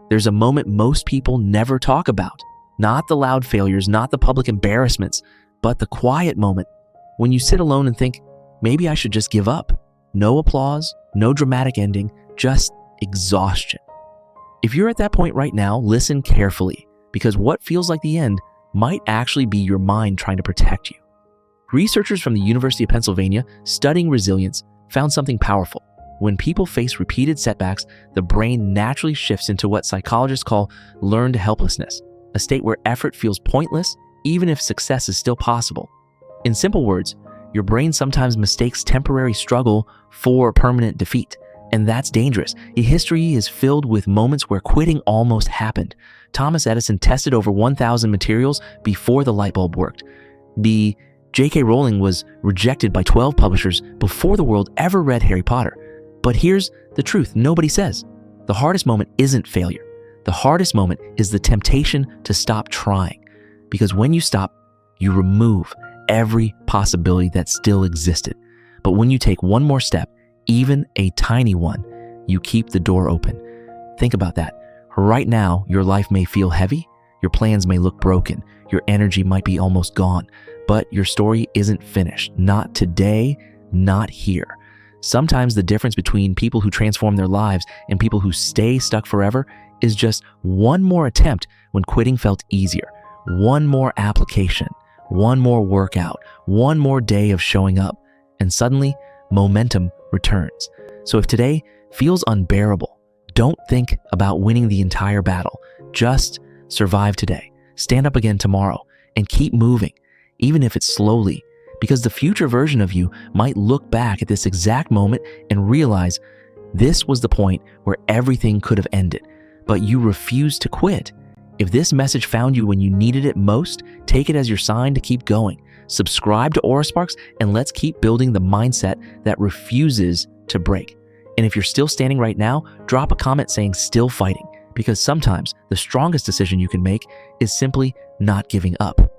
There's a moment most people never talk about. Not the loud failures, not the public embarrassments, but the quiet moment when you sit alone and think, maybe I should just give up. No applause, no dramatic ending, just exhaustion. If you're at that point right now, listen carefully, because what feels like the end might actually be your mind trying to protect you. Researchers from the University of Pennsylvania studying resilience found something powerful. When people face repeated setbacks, the brain naturally shifts into what psychologists call learned helplessness, a state where effort feels pointless even if success is still possible. In simple words, your brain sometimes mistakes temporary struggle for permanent defeat, and that's dangerous. History is filled with moments where quitting almost happened. Thomas Edison tested over 1,000 materials before the light bulb worked. The J.K. Rowling was rejected by 12 publishers before the world ever read Harry Potter. But here's the truth nobody says. The hardest moment isn't failure. The hardest moment is the temptation to stop trying. Because when you stop, you remove every possibility that still existed. But when you take one more step, even a tiny one, you keep the door open. Think about that. Right now, your life may feel heavy, your plans may look broken, your energy might be almost gone, but your story isn't finished. Not today, not here. Sometimes the difference between people who transform their lives and people who stay stuck forever is just one more attempt when quitting felt easier, one more application, one more workout, one more day of showing up, and suddenly momentum returns. So if today feels unbearable, don't think about winning the entire battle. Just survive today, stand up again tomorrow, and keep moving, even if it's slowly, because the future version of you might look back at this exact moment and realize this was the point where everything could have ended, but you refused to quit. If this message found you when you needed it most, take it as your sign to keep going. Subscribe to AuraSparks, and let's keep building the mindset that refuses to break. And if you're still standing right now, drop a comment saying still fighting, because sometimes the strongest decision you can make is simply not giving up.